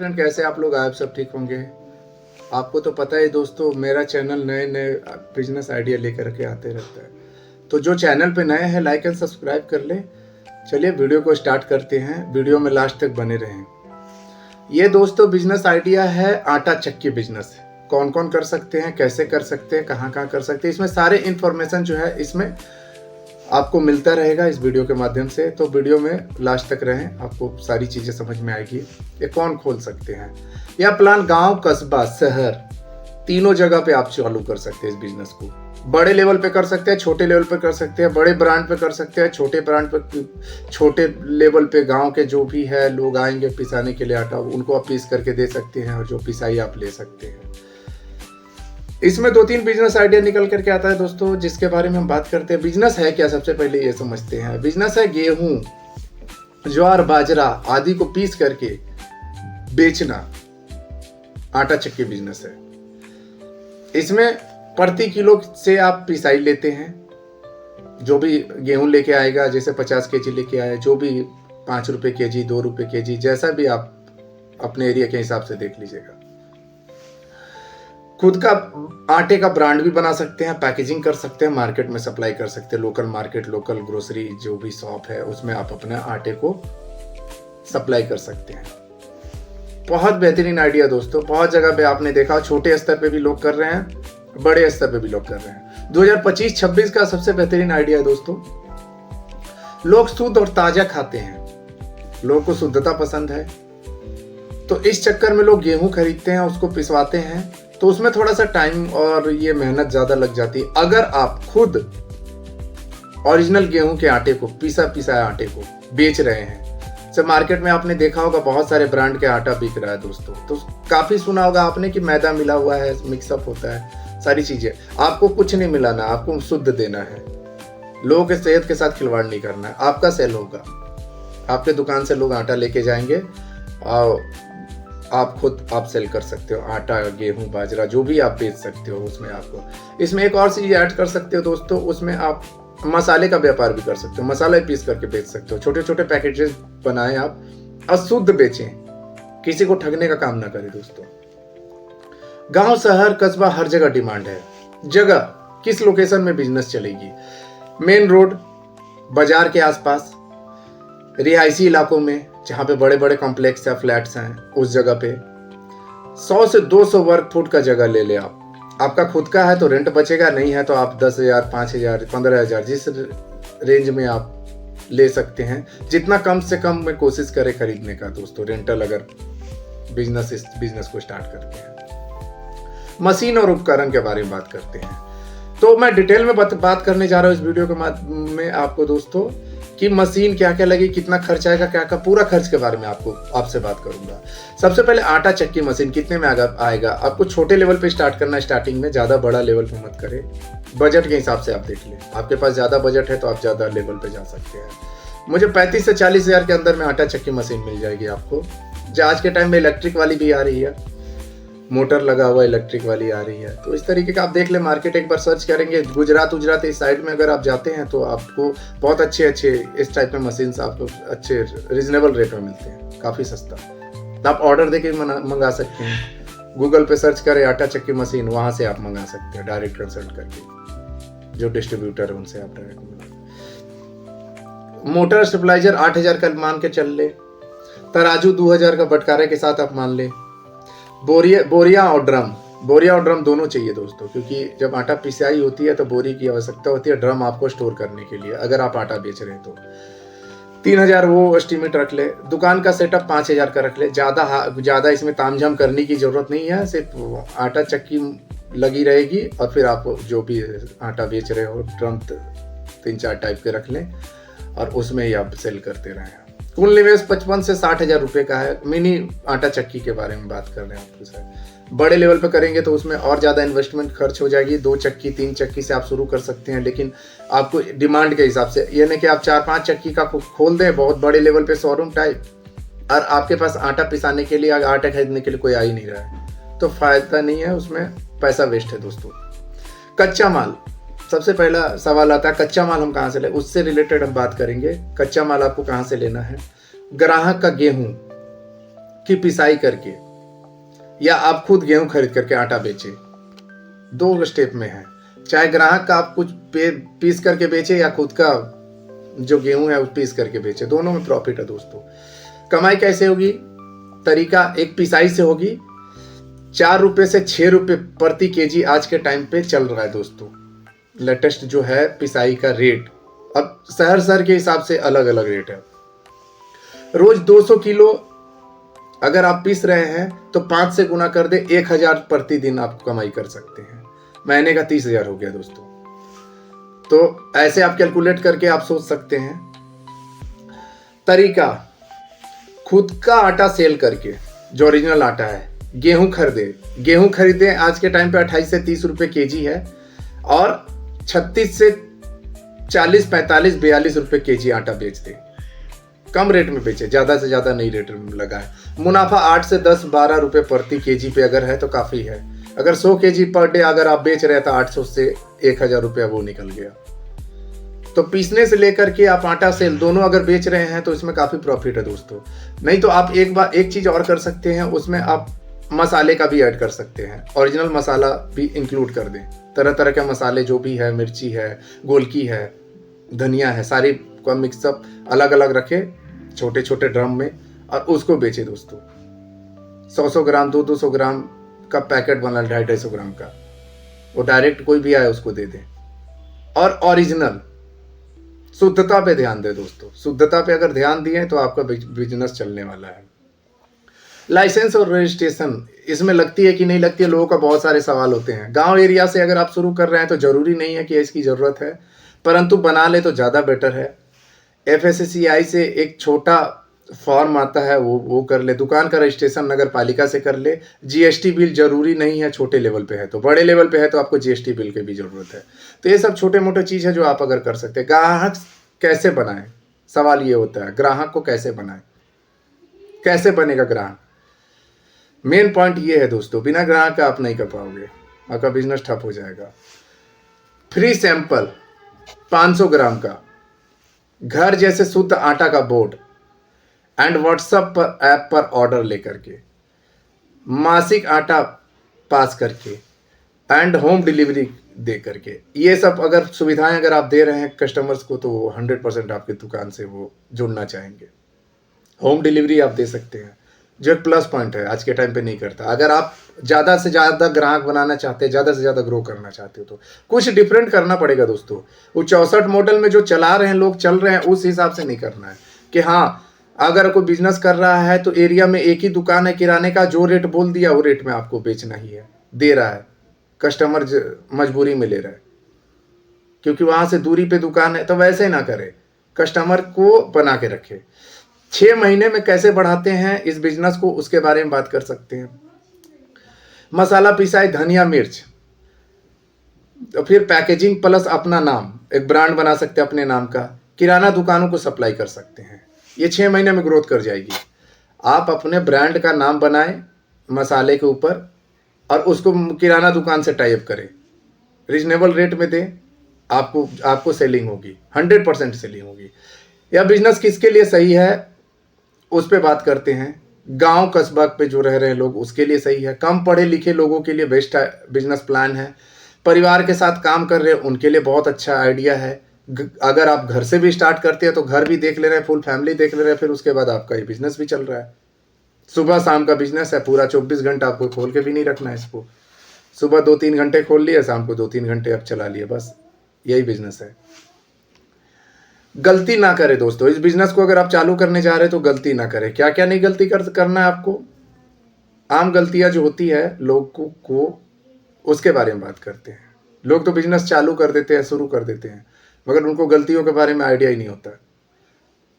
Friend, कैसे आप लोग? आप सब ठीक होंगे। आपको तो पता है दोस्तों, मेरा चैनल नए नए बिजनेस आइडिया लेकर के आते रहता है। तो जो चैनल पे नए हैं, लाइक एंड सब्सक्राइब कर ले। चलिए वीडियो को स्टार्ट करते हैं। वीडियो में लास्ट तक बने रहें। ये दोस्तों बिजनेस आइडिया है आटा चक्की बिजनेस। कौन कौन कर सकते हैं, कैसे कर सकते हैं, कहाँ कहाँ कर सकते हैं, इसमें सारे इन्फॉर्मेशन जो है इसमें आपको मिलता रहेगा इस वीडियो के माध्यम से। तो वीडियो में लास्ट तक रहें, आपको सारी चीज़ें समझ में आएगी। ये कौन खोल सकते हैं। यह प्लान गांव, कस्बा, शहर तीनों जगह पे आप चालू कर सकते हैं इस बिजनेस को। बड़े लेवल पे कर सकते हैं, छोटे लेवल पे कर सकते हैं, बड़े ब्रांड पे कर सकते हैं, छोटे ब्रांड पे, छोटे लेवल पे गांव के जो भी है लोग आएंगे पिसाने के लिए आटा, उनको आप पीस करके दे सकते हैं और जो पिसाई आप ले सकते हैं। इसमें 2-3 बिजनेस आइडिया निकल करके आता है दोस्तों, जिसके बारे में हम बात करते हैं। बिजनेस है क्या, सबसे पहले ये समझते हैं। बिजनेस है गेहूं, ज्वार, बाजरा आदि को पीस करके बेचना। आटा चक्की बिजनेस है। इसमें प्रति किलो से आप पिसाई लेते हैं। जो भी गेहूं लेके आएगा, जैसे 50 केजी लेके आए, जो भी 5 रुपए केजी, 2 रुपए केजी, जैसा भी आप अपने एरिया के हिसाब से देख लीजिएगा। खुद का आटे का ब्रांड भी बना सकते हैं, पैकेजिंग कर सकते हैं, मार्केट में सप्लाई कर सकते हैं। लोकल मार्केट, लोकल ग्रोसरी जो भी शॉप है उसमें आप अपने आटे को सप्लाई कर सकते हैं। बहुत बेहतरीन आइडिया दोस्तों। बहुत जगह पे आपने देखा, छोटे स्तर पे भी लोग कर रहे हैं, बड़े स्तर पे भी लोग कर रहे हैं। 2025-26 का सबसे बेहतरीन आइडिया है दोस्तों। लोग शुद्ध और ताजा खाते हैं, लोगों को शुद्धता पसंद है, तो इस चक्कर में लोग गेहूं खरीदते हैं, उसको पिसवाते हैं, तो उसमें थोड़ा सा टाइम और ये मेहनत ज्यादा लग जाती है। अगर आप खुद ओरिजिनल गेहूं के आटे को, पिसाया आटे को बेच रहे हैं, जब मार्केट में आपने देखा होगा बहुत सारे ब्रांड के आटा बिक रहा है दोस्तों, तो काफी सुना होगा आपने कि मैदा मिला हुआ है, मिक्सअप होता है, सारी चीजें। आपको कुछ नहीं मिलाना, आपको शुद्ध देना है। लोगों के सेहत के साथ खिलवाड़ नहीं करना है। आपका सेल होगा, आपके दुकान से लोग आटा लेके जाएंगे और आप खुद आप सेल कर सकते हो। आटा, गेहूं, बाजरा जो भी आप बेच सकते हो उसमें आपको। इसमें एक और चीज ऐड कर सकते हो दोस्तों, उसमें आप मसाले का व्यापार भी कर सकते हो। मसाले पीस करके बेच सकते हो। छोटे छोटे पैकेजेस बनाएं आप और शुद्ध बेचें, किसी को ठगने का काम ना करें दोस्तों। गांव, शहर, कस्बा हर जगह डिमांड है। जगह किस लोकेशन में बिजनेस चलेगी? मेन रोड, बाजार के आसपास, रिहायशी इलाकों में जहां पे बड़े बड़े कॉम्प्लेक्स या फ्लैट्स हैं, उस जगह पे 100 से 200 वर्ग फुट का जगह ले ले आप। आपका खुद का है तो रेंट बचेगा, नहीं है तो आप 10,000, 5,000, 15,000 जिस रेंज में आप ले सकते हैं। जितना कम से कम में कोशिश करें खरीदने का दोस्तों, रेंटल अगर इस बिजनेस को स्टार्ट करते हैं। मशीन और उपकरण के बारे में बात करते हैं। तो मैं डिटेल में बात करने जा रहा हूँ इस वीडियो के में आपको दोस्तों, कि मशीन क्या क्या लगी, कितना खर्च आएगा, क्या क्या पूरा खर्च के बारे में आपसे बात करूंगा। सबसे पहले आटा चक्की मशीन कितने में आएगा। आपको छोटे लेवल पे स्टार्ट करना है, स्टार्टिंग में, ज्यादा बड़ा लेवल पे मत करें। बजट के हिसाब से आप देख लें, आपके पास ज्यादा बजट है तो आप ज्यादा लेवल पे जा सकते हैं। मुझे 35 से 40 हजार के अंदर में आटा चक्की मशीन मिल जाएगी आपको। जो आज के टाइम में इलेक्ट्रिक वाली भी आ रही है, मोटर लगा हुआ इलेक्ट्रिक वाली आ रही है। तो इस तरीके का आप देख ले, मार्केट एक बार सर्च करेंगे, गुजरात इस साइड में अगर आप जाते हैं तो आपको बहुत अच्छे इस टाइप में मशीन आपको अच्छे रीजनेबल रेट में मिलते हैं, काफ़ी सस्ता। आप ऑर्डर देके मंगा सकते हैं। गूगल पे सर्च करें आटा चक्की मशीन, वहाँ से आप मंगा सकते हैं डायरेक्ट कंसल्ट करके। जो डिस्ट्रीब्यूटर है उनसे आप डायरेक्ट मंगा। मोटर स्टेबलाइजर 8,000 का मान के चल ले। तराजू 2,000 का बटकारे के साथ आप मान ले। बोरिया और ड्रम दोनों चाहिए दोस्तों, क्योंकि जब आटा पिसाई होती है तो बोरी की आवश्यकता होती है, ड्रम आपको स्टोर करने के लिए अगर आप आटा बेच रहे हैं तो। 3,000 वो एस्टिमेट रख ले। दुकान का सेटअप 5,000 का रख ले। ज़्यादा इसमें तामझाम करने की ज़रूरत नहीं है, सिर्फ आटा चक्की लगी रहेगी और फिर आप जो भी आटा बेच रहे हो ड्रम 3-4 टाइप के रख लें और उसमें ही आप सेल करते रहें। कुल निवेश 55 से 60,000 रुपये का है। मिनी आटा चक्की के बारे में बात कर रहे हैं आपके साथ। बड़े लेवल पे करेंगे तो उसमें और ज़्यादा इन्वेस्टमेंट खर्च हो जाएगी। 2 चक्की 3 चक्की से आप शुरू कर सकते हैं, लेकिन आपको डिमांड के हिसाब से, ये नहीं कि आप 4-5 चक्की का खोल दें बहुत बड़े लेवल पे शोरूम टाइप, और आपके पास आटा पिसाने के लिए, आटा खरीदने के लिए कोई आ ही नहीं रहा है, तो फायदा नहीं है, उसमें पैसा वेस्ट है दोस्तों। कच्चा माल, सबसे पहला सवाल आता है कच्चा माल हम कहाँ से लें, उससे रिलेटेड हम बात करेंगे। कच्चा माल आपको कहाँ से लेना है। ग्राहक का गेहूं की पिसाई करके, या आप खुद गेहूं खरीद करके आटा बेचे। 2 स्टेप में है, चाहे ग्राहक का आप कुछ पीस करके बेचे या खुद का जो गेहूं है उस पीस करके बेचे, दोनों में प्रॉफिट है दोस्तों। कमाई कैसे होगी? तरीका एक पिसाई से होगी। 4 रुपए से 6 रुपए प्रति केजी आज के टाइम पे चल रहा है दोस्तों, लेटेस्ट जो है पिसाई का रेट। अब शहर के हिसाब से अलग अलग रेट है। रोज 200 किलो अगर आप पीस रहे हैं तो 5 से गुना कर दे, 1000 प्रतिदिन आप कमाई कर सकते हैं। महीने का 30,000 हो गया दोस्तों। तो ऐसे आप कैलकुलेट करके आप सोच सकते हैं। तरीका, खुद का आटा सेल करके, जो ओरिजिनल आटा है, गेहूं खरीदे आज के टाइम पे 28 से 30 रुपए केजी है, और 36 से 40, 45, 42 रुपए केजी आटा बेच दे। कम रेट में बेचे, ज्यादा से ज्यादा नहीं रेट में लगाए। मुनाफा 8 से 10, 12 रुपए प्रति केजी पे अगर है तो काफी है। अगर 100 केजी पर डे अगर आप बेच रहे हैं तो 800 से 1000 रुपया वो निकल गया। तो पीसने से लेकर के आप आटा सेल दोनों अगर बेच रहे हैं तो इसमें काफी प्रॉफिट है दोस्तों। नहीं तो आप एक चीज और कर सकते हैं, उसमें आप मसाले का भी ऐड कर सकते हैं। ओरिजिनल मसाला भी इंक्लूड कर दें। तरह तरह के मसाले जो भी है, मिर्ची है, गोलकी है, धनिया है, सारी का मिक्सअप अलग अलग रखे छोटे छोटे ड्रम में, और उसको बेचे दोस्तों। 100 ग्राम 200 ग्राम का पैकेट बना, 250 ग्राम का, वो डायरेक्ट कोई भी आए उसको दे दें। और ओरिजिनल शुद्धता पे ध्यान दें दोस्तों। शुद्धता पे अगर ध्यान दिए तो आपका बिजनेस चलने वाला है। लाइसेंस और रजिस्ट्रेशन इसमें लगती है कि नहीं लगती है, लोगों का बहुत सारे सवाल होते हैं। गांव एरिया से अगर आप शुरू कर रहे हैं तो जरूरी नहीं है कि इसकी ज़रूरत है, परंतु बना ले तो ज़्यादा बेटर है। FSSAI से एक छोटा फॉर्म आता है, वो कर ले। दुकान का रजिस्ट्रेशन नगर पालिका से कर ले। GST बिल जरूरी नहीं है, छोटे लेवल पे है तो। बड़े लेवल पे है तो आपको GST बिल की भी जरूरत है। तो ये सब छोटे मोटे चीज़ है जो आप अगर कर सकते हैं। ग्राहक कैसे बनाएं, सवाल ये होता है, ग्राहक को कैसे बनाएं, कैसे बनेगा ग्राहक? मेन पॉइंट ये है दोस्तों, बिना ग्राहक का आप नहीं कर पाओगे, आपका बिजनेस ठप हो जाएगा। फ्री सैंपल 500 ग्राम का घर जैसे शुद्ध आटा का बोर्ड एंड व्हाट्सएप पर ऐप पर ऑर्डर लेकर के, मासिक आटा पास करके एंड होम डिलीवरी दे करके, ये सब अगर सुविधाएं अगर आप दे रहे हैं कस्टमर्स को तो 100% आपकी दुकान से वो जुड़ना चाहेंगे। होम डिलीवरी आप दे सकते हैं, जो एक प्लस पॉइंट है, आज के टाइम पे नहीं करता। अगर आप ज़्यादा से ज़्यादा ग्राहक बनाना चाहते हैं, ज़्यादा से ज़्यादा ग्रो करना चाहते हो तो कुछ डिफरेंट करना पड़ेगा दोस्तों। वो 64 मॉडल में जो चला रहे हैं लोग, चल रहे हैं, उस हिसाब से नहीं करना है कि हाँ अगर कोई बिजनेस कर रहा है तो एरिया में एक ही दुकान है किराने का, जो रेट बोल दिया वो रेट में आपको बेचना ही है। दे रहा है कस्टमर, मजबूरी में ले रहा है क्योंकि वहाँ से दूरी पे दुकान है, तो वैसे ना करे, कस्टमर को बना के रखे। 6 महीने में कैसे बढ़ाते हैं इस बिजनेस को, उसके बारे में बात कर सकते हैं। मसाला पिसाई, धनिया मिर्च, तो फिर पैकेजिंग प्लस अपना नाम, एक ब्रांड बना सकते हैं अपने नाम का। किराना दुकानों को सप्लाई कर सकते हैं। ये 6 महीने में ग्रोथ कर जाएगी। आप अपने ब्रांड का नाम बनाएं मसाले के ऊपर और उसको किराना दुकान से टाई अप करें, रीजनेबल रेट में दें, आपको सेलिंग होगी, 100% सेलिंग होगी। यह बिजनेस किसके लिए सही है उस पर बात करते हैं। गांव कस्बा पे जो रह रहे हैं लोग, उसके लिए सही है। कम पढ़े लिखे लोगों के लिए बेस्ट बिजनेस प्लान है। परिवार के साथ काम कर रहे हैं उनके लिए बहुत अच्छा आइडिया है। अगर आप घर से भी स्टार्ट करते हैं तो घर भी देख ले रहे हैं, फुल फैमिली देख ले रहे हैं, फिर उसके बाद आपका ये बिजनेस भी चल रहा है। सुबह शाम का बिजनेस है, पूरा 24 घंटा आपको खोल के भी नहीं रखना है इसको। सुबह 2-3 घंटे खोल लिए, शाम को 2-3 घंटे आप चला लिए, बस यही बिजनेस है। गलती ना करें दोस्तों, इस बिजनेस को अगर आप चालू करने जा रहे हैं तो गलती ना करें। क्या क्या नहीं गलती करना है आपको, आम गलतियां जो होती है लोगों को, उसके बारे में बात करते हैं। लोग तो बिजनेस चालू कर देते हैं, शुरू कर देते हैं, मगर उनको गलतियों के बारे में आइडिया ही नहीं होता।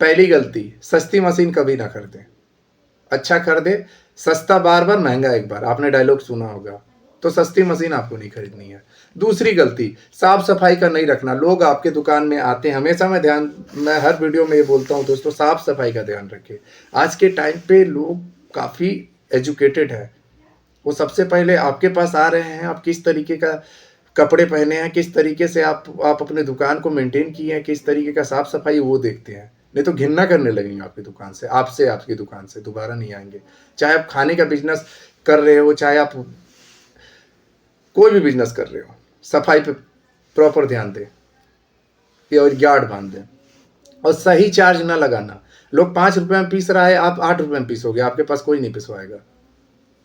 पहली गलती, सस्ती मशीन कभी ना खरीदें। अच्छा खरीदे, सस्ता बार बार, महंगा एक बार, आपने डायलॉग सुना होगा, तो सस्ती मशीन आपको नहीं खरीदनी है। दूसरी गलती, साफ सफाई का नहीं रखना। लोग आपके दुकान में आते हैं, हमेशा मैं हर वीडियो में ये बोलता हूँ दोस्तों, साफ सफाई का ध्यान रखें। आज के टाइम पे लोग काफ़ी एजुकेटेड है, वो सबसे पहले आपके पास आ रहे हैं, आप किस तरीके का कपड़े पहने हैं, किस तरीके से आप अपने दुकान को मेंटेन किए हैं, किस तरीके का साफ सफाई, वो देखते हैं। नहीं तो घिन्ना करने लगेंगे आपकी दुकान से, आपसे, आपकी दुकान से दोबारा नहीं आएंगे। चाहे आप खाने का बिजनेस कर रहे हो, चाहे आप कोई भी बिजनेस कर रहे हो, सफाई पे प्रॉपर ध्यान दें और गार्ड बांध दें और सही चार्ज ना लगाना। लोग 5 रुपये में पीस रहा है, आप 8 रुपये में पीसोगे, आपके पास कोई नहीं पिसवाएगा।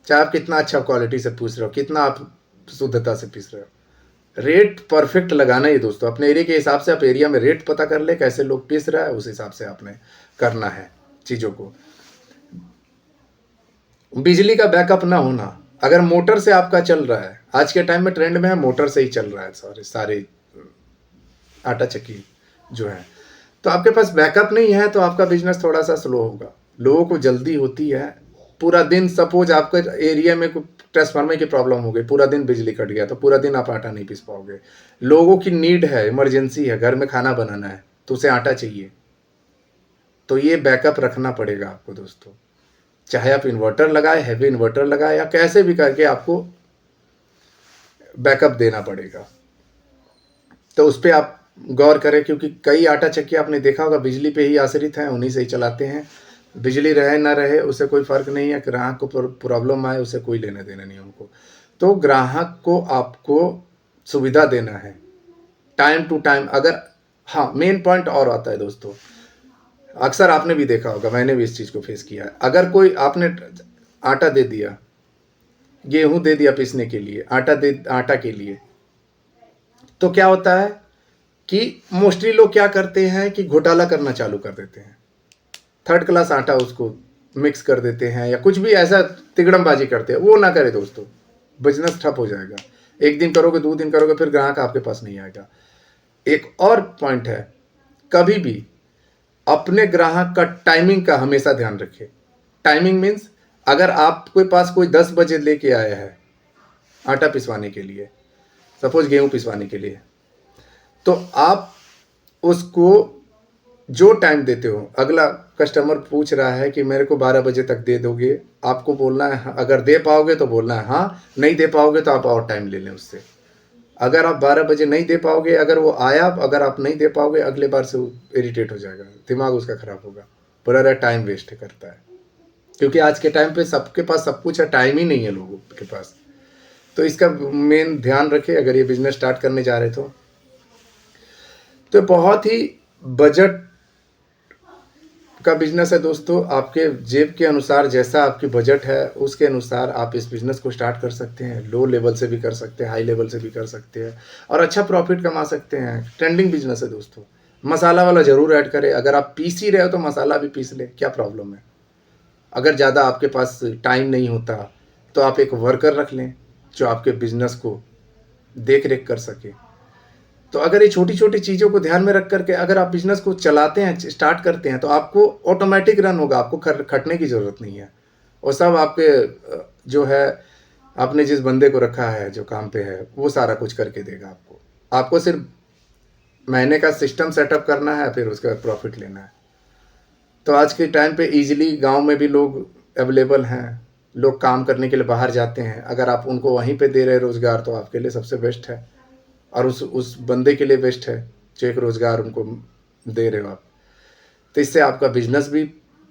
चाहे आप कितना अच्छा क्वालिटी से पूछ रहे हो, कितना आप शुद्धता से पीस रहे हो, रेट परफेक्ट लगाना ही दोस्तों। अपने एरिया के हिसाब से आप एरिया में रेट पता कर ले, कैसे लोग पीस रहा है, उस हिसाब से आपने करना है चीज़ों को। बिजली का बैकअप ना होना, अगर मोटर से आपका चल रहा है, आज के टाइम में ट्रेंड में है मोटर से ही चल रहा है सारे आटा चक्की जो है, तो आपके पास बैकअप नहीं है तो आपका बिजनेस थोड़ा सा स्लो होगा। लोगों को जल्दी होती है, पूरा दिन सपोज आपके एरिया में ट्रांसफार्मर की प्रॉब्लम हो गई, पूरा दिन बिजली कट गया, तो पूरा दिन आप आटा नहीं पीस पाओगे। लोगों की नीड है, इमरजेंसी है, घर में खाना बनाना है, तो उसे आटा चाहिए, तो ये बैकअप रखना पड़ेगा आपको दोस्तों। चाहे आप इन्वर्टर लगाए, हैवी इन्वर्टर लगाए, या कैसे भी करके आपको बैकअप देना पड़ेगा। तो उस पर आप गौर करें, क्योंकि कई आटा चक्की आपने देखा होगा बिजली पे ही आश्रित हैं, उन्हीं से ही चलाते हैं। बिजली रहे ना रहे उसे कोई फ़र्क नहीं है, ग्राहक को प्रॉब्लम आए उसे कोई लेना देना नहीं उनको। तो ग्राहक को आपको सुविधा देना है टाइम टू टाइम। अगर हाँ, मेन पॉइंट और आता है दोस्तों, अक्सर आपने भी देखा होगा, मैंने भी इस चीज़ को फेस किया है। अगर कोई आपने आटा दे दिया, गेहूँ दे दिया पीसने के लिए, आटा के लिए, तो क्या होता है कि मोस्टली लोग क्या करते हैं कि घोटाला करना चालू कर देते हैं, थर्ड क्लास आटा उसको मिक्स कर देते हैं, या कुछ भी ऐसा तिगड़मबाजी करते हैं। वो ना करे दोस्तों, बिजनेस ठप हो जाएगा। एक दिन करोगे, 2 दिन करोगे, फिर ग्राहक आपके पास नहीं आएगा। एक और पॉइंट है, कभी भी अपने ग्राहक का टाइमिंग का हमेशा ध्यान रखें। टाइमिंग मीन्स, अगर आपके पास कोई 10 बजे लेके आया है आटा पिसवाने के लिए, सपोज गेहूँ पिसवाने के लिए, तो आप उसको जो टाइम देते हो, अगला कस्टमर पूछ रहा है कि मेरे को 12 बजे तक दे दोगे, आपको बोलना है अगर दे पाओगे तो बोलना है हाँ, नहीं दे पाओगे तो आप और टाइम ले लें उससे। अगर आप 12 बजे नहीं दे पाओगे, अगर वो आया, अगर आप नहीं दे पाओगे, अगले बार से वो इरिटेट हो जाएगा, दिमाग उसका खराब होगा, पूरा टाइम वेस्ट करता है। क्योंकि आज के टाइम पे सबके पास सब कुछ है, टाइम ही नहीं है लोगों के पास। तो इसका मेन ध्यान रखें अगर ये बिजनेस स्टार्ट करने जा रहे तो बहुत ही बजट का बिजनेस है दोस्तों। आपके जेब के अनुसार, जैसा आपकी बजट है उसके अनुसार आप इस बिजनेस को स्टार्ट कर सकते हैं। लो लेवल से भी कर सकते हैं, हाई लेवल से भी कर सकते हैं और अच्छा प्रॉफिट कमा सकते हैं। ट्रेंडिंग बिजनेस है दोस्तों। मसाला वाला ज़रूर ऐड करें। अगर आप पीस ही रहे हो तो मसाला भी पीस ले, क्या प्रॉब्लम है। अगर ज़्यादा आपके पास टाइम नहीं होता तो आप एक वर्कर रख लें जो आपके बिजनेस को देख रेख कर सके। तो अगर ये छोटी छोटी चीज़ों को ध्यान में रख करके अगर आप बिजनेस को चलाते हैं, स्टार्ट करते हैं, तो आपको ऑटोमेटिक रन होगा, आपको खटने की ज़रूरत नहीं है। और सब आपके जो है, आपने जिस बंदे को रखा है जो काम पे है, वो सारा कुछ करके देगा आपको। आपको सिर्फ महीने का सिस्टम सेटअप करना है, फिर उसका प्रॉफिट लेना है। तो आज के टाइम पे इजीली गांव में भी लोग अवेलेबल हैं, लोग काम करने के लिए बाहर जाते हैं। अगर आप उनको वहीं पे दे रहे रोज़गार तो आपके लिए सबसे बेस्ट है, और उस बंदे के लिए बेस्ट है जो एक रोज़गार उनको दे रहे हो आप। तो इससे आपका बिजनेस भी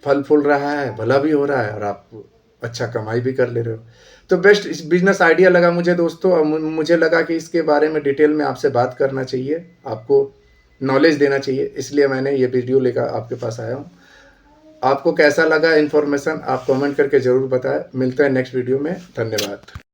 फल फूल रहा है, भला भी हो रहा है, और आप अच्छा कमाई भी कर ले रहे हो। तो बेस्ट इस बिजनेस आइडिया लगा मुझे दोस्तों, और मुझे लगा कि इसके बारे में डिटेल में आपसे बात करना चाहिए, आपको नॉलेज देना चाहिए, इसलिए मैंने ये वीडियो लेकर आपके पास आया हूँ। आपको कैसा लगा इन्फॉर्मेशन, आप कमेंट करके ज़रूर बताएं। मिलते हैं नेक्स्ट वीडियो में। धन्यवाद।